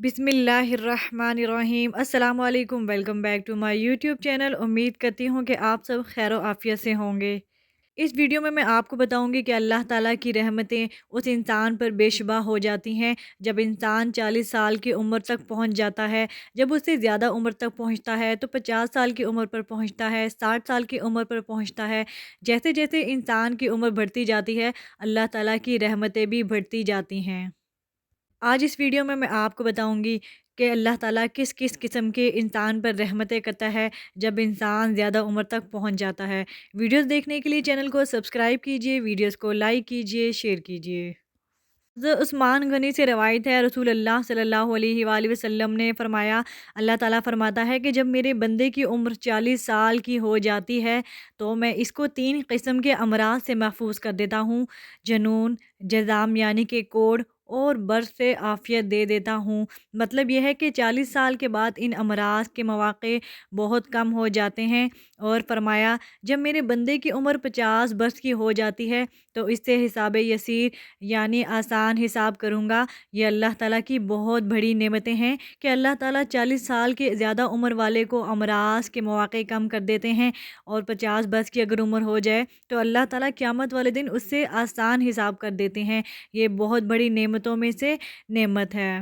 बिस्मिल्लाहिर्रहमानिर्रहीम अस्सलाम वालेकुम। Welcome back to my YouTube channel. उम्मीद करती हूँ कि आप सब खैर आफियत से होंगे। इस वीडियो में मैं आपको बताऊंगी कि अल्लाह ताला की रहमतें उस इंसान पर बेशुबा हो जाती हैं जब इंसान 40 साल की उम्र तक पहुंच जाता है। जब उससे ज़्यादा उम्र तक पहुंचता है तो 50 साल की उम्र पर पहुंचता है, 60 साल की उम्र पर पहुंचता है। जैसे जैसे इंसान की उम्र बढ़ती जाती है, अल्लाह ताला की रहमतें भी बढ़ती जाती हैं। आज इस वीडियो में मैं आपको बताऊंगी कि अल्लाह ताला किस किस किस्म के इंसान पर रहमतें करता है जब इंसान ज़्यादा उम्र तक पहुंच जाता है। वीडियोस देखने के लिए चैनल को सब्सक्राइब कीजिए, वीडियोस को लाइक कीजिए, शेयर कीजिए। उस्मान गनी से रवायत है, रसूल अल्लाह सल्लल्लाहु अलैहि वसल्लम ने फरमाया, अल्लाह ताला फरमाता है कि जब मेरे बंदे की उम्र 40 साल की हो जाती है तो मैं इसको 3 किस्म के अमराज से महफूज कर देता हूँ। जनून, जज़ाम यानी कि कोढ़ और बर्स से आफ़ियत दे देता हूँ। मतलब यह है कि 40 साल के बाद इन अमराज के मौक़े बहुत कम हो जाते हैं। और फरमाया, जब मेरे बंदे की उम्र 50 बरस की हो जाती है तो इससे हिसाब यसीर यानी आसान हिसाब करूँगा। ये अल्लाह ताला की बहुत बड़ी नेमतें हैं कि अल्लाह ताला 40 साल के ज़्यादा उम्र वाले को अमराज के मौक़े कम कर देते हैं। और 50 बरस की अगर उम्र हो जाए तो अल्लाह ताला क़यामत वाले दिन उससे आसान हिसाब कर देते हैं। ये बहुत बड़ी नेमतों में से नेमत है।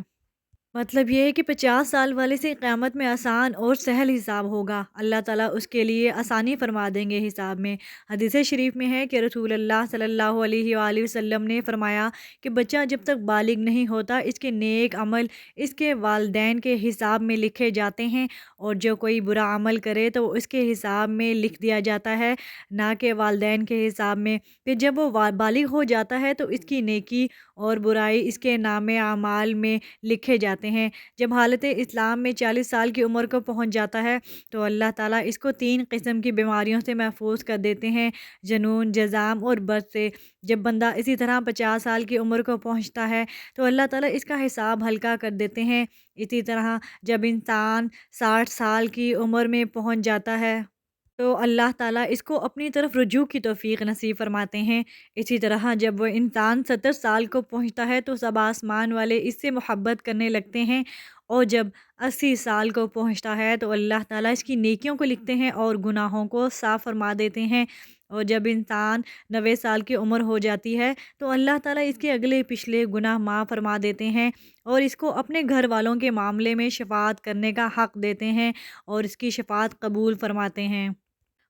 मतलब ये है कि 50 साल वाले से क़यामत में आसान और सहल हिसाब होगा। अल्लाह ताला उसके लिए आसानी फ़रमा देंगे हिसाब में। हदीस शरीफ में है कि रसूल अल्लाह सल्लल्लाहु अलैहि वसल्लम ने फ़रमाया कि बच्चा जब तक बालिग नहीं होता इसके नेक अमल इसके वालदैन के हिसाब में लिखे जाते हैं, और जो कोई बुरा अमल करे तो उसके हिसाब में लिख दिया जाता है, ना कि वालदैन के हिसाब में। फिर जब वो बालिग हो जाता है तो इसकी नेकी और बुराई इसके नामे आमाल में लिखे जाते हैं। जब हालत इस्लाम में 40 साल की उम्र को पहुंच जाता है तो अल्लाह ताला इसको 3 किस्म की बीमारियों से महफूज कर देते हैं, जनून, जज़ाम और बर्स से। जब बंदा इसी तरह 50 साल की उम्र को पहुंचता है तो अल्लाह ताला इसका हिसाब हल्का कर देते हैं। इसी तरह जब इंसान 60 साल की उम्र में पहुंच जाता है तो अल्लाह ताला इसको अपनी तरफ रुजू की तौफ़ीक नसीब फरमाते हैं। इसी तरह जब वो इंसान 70 साल को पहुंचता है तो सब आसमान वाले इससे मोहब्बत करने लगते हैं। और जब 80 साल को पहुंचता है तो अल्लाह ताला इसकी नेकियों को लिखते हैं और गुनाहों को साफ़ फरमा देते हैं। और जब इंसान 90 साल की उम्र हो जाती है तो अल्लाह ताला इसके अगले पिछले गुनाह माफ़ फरमा देते हैं और इसको अपने घर वालों के मामले में शफ़ाअत करने का हक़ देते हैं और इसकी शफ़ाअत कबूल फरमाते हैं।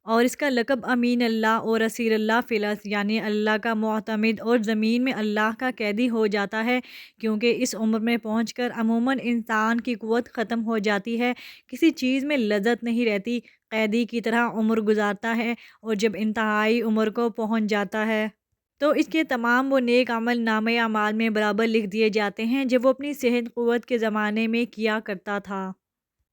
और इसका लक़ब अमीन अल्लाह और असीर अल्लाह फ़िलस यानी अल्लाह का मुअतमिद और ज़मीन में अल्लाह का कैदी हो जाता है। क्योंकि इस उम्र में पहुंचकर अमूमन इंसान की क़ुव्वत ख़त्म हो जाती है, किसी चीज़ में लज़्ज़त नहीं रहती, कैदी की तरह उम्र गुजारता है। और जब इंतहाई उम्र को पहुंच जाता है तो इसके तमाम वो नेक अमल नामे अमाल में बराबर लिख दिए जाते हैं जब वो अपनी सेहत क़ुव्वत के ज़माने में किया करता था।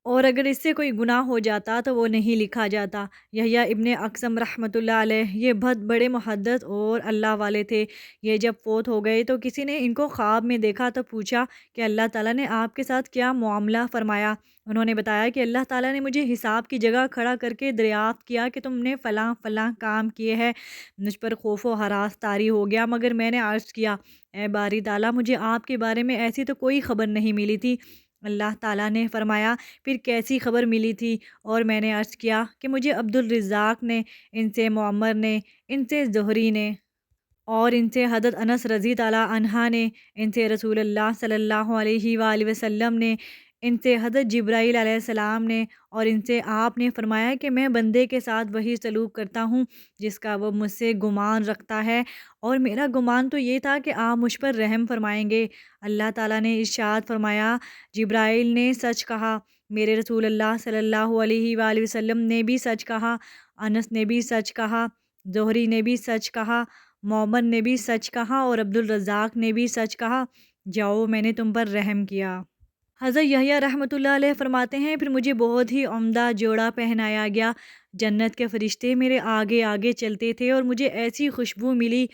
और अगर इससे कोई गुनाह हो जाता तो वो नहीं लिखा जाता। यहया इब्ने अक़सम रहमतुल्लाह अलैह ये बहुत बड़े मुहद्दिस और अल्लाह वाले थे। ये जब फ़ौत हो गए तो किसी ने इनको ख्वाब में देखा तो पूछा कि अल्लाह ताला ने आपके साथ क्या मुआमला फ़रमाया। उन्होंने बताया कि अल्लाह ताला ने मुझे हिसाब की जगह खड़ा करके दरियाफ़्त किया कि तुमने फ़लाँ फ़लाँ काम किए हैं। मुझ पर खौफ़ व हरास तारी हो गया, मगर मैंने अर्ज़ किया, ए बारी ताला मुझे आपके बारे में ऐसी तो कोई ख़बर नहीं मिली थी। अल्लाह ताला ने फ़रमाया, फिर कैसी ख़बर मिली थी? और मैंने अर्ज़ किया कि मुझे अब्दुल रज़्ज़ाक़ ने, इनसे मुअम्मर ने, इनसे ज़ुहरी ने और इनसे हज़रत अनस रज़ी ताला अन्हा ने, इनसे रसूल अल्लाह सल्लल्लाहु अलैहि वसल्लम ने, इनसे हज़रत जिब्राईल अलैहिस्सलाम ने और इनसे आपने फ़रमाया कि मैं बंदे के साथ वही सलूक करता हूँ जिसका वो मुझसे गुमान रखता है। और मेरा गुमान तो ये था कि आप मुझ पर रहम फ़रमाएँगे। अल्लाह ताला ने इरशाद फ़रमाया, जिब्राईल ने सच कहा, मेरे रसूल अल्लाह सल्लल्लाहु अलैहि वसल्लम ने भी सच कहा, अनस ने भी सच कहा, ज़ुहरी ने भी सच कहा, मोहम्मद ने भी सच कहा और अब्दुल रज़्ज़ाक़ ने भी सच कहा। जाओ, मैंने तुम पर रहम किया। हज़रत यहया रहमतुल्लाह अलैह फरमाते हैं, फिर मुझे बहुत ही उम्दा जोड़ा पहनाया गया। जन्नत के फ़रिश्ते मेरे आगे आगे चलते थे और मुझे ऐसी खुशबू मिली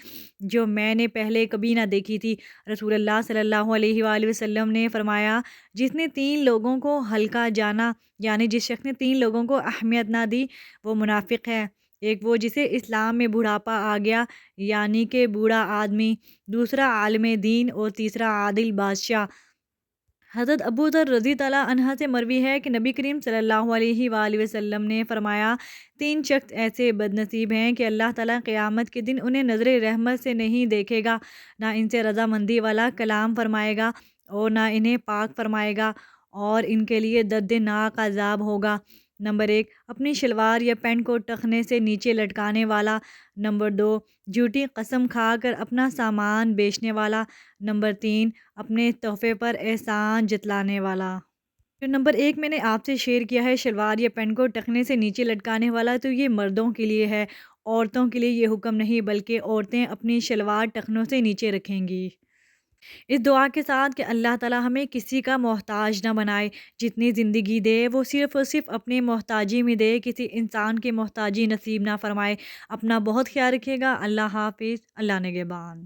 जो मैंने पहले कभी ना देखी थी। रसूल अल्लाह सल्लल्लाहु अलैहि वसल्लम ने फरमाया, जिसने 3 लोगों को हल्का जाना यानी जिस शख्स ने 3 लोगों को अहमियत ना दी वो मुनाफिक है। एक वो जिसे इस्लाम में बुढ़ापा आ गया यानी कि बूढ़ा आदमी, दूसरा आलिम दीन और तीसरा आदिल बादशाह। حضرت ابو ذر رضی تعالیٰ عنہ سے مروی ہے کہ نبی کریم صلی اللہ علیہ وآلہ وسلم نے فرمایا، تین شخص ایسے بد نصیب ہیں کہ اللہ تعالیٰ قیامت کے دن انہیں نظر رحمت سے نہیں دیکھے گا، نہ ان سے رضامندی والا کلام فرمائے گا اور نہ انہیں پاک فرمائے گا، اور ان کے لیے دردناک عذاب ہوگا۔ نمبر ایک، اپنی شلوار یا پینٹ کو ٹخنے سے نیچے لٹکانے والا۔ نمبر دو، جھوٹی قسم کھا کر اپنا سامان بیچنے والا۔ نمبر تین، اپنے تحفے پر احسان جتلانے والا۔ جو نمبر ایک میں نے آپ سے شیئر کیا ہے، شلوار یا پینٹ کو ٹخنے سے نیچے لٹکانے والا، تو یہ مردوں کے لیے ہے، عورتوں کے لیے یہ حکم نہیں، بلکہ عورتیں اپنی شلوار ٹخنوں سے نیچے رکھیں گی۔ اس دعا کے ساتھ کہ اللہ تعالیٰ ہمیں کسی کا محتاج نہ بنائے، جتنی زندگی دے وہ صرف اور صرف اپنے محتاجی میں دے، کسی انسان کی محتاجی نصیب نہ فرمائے۔ اپنا بہت خیال رکھیے گا۔ اللہ حافظ۔ اللہ نگہبان۔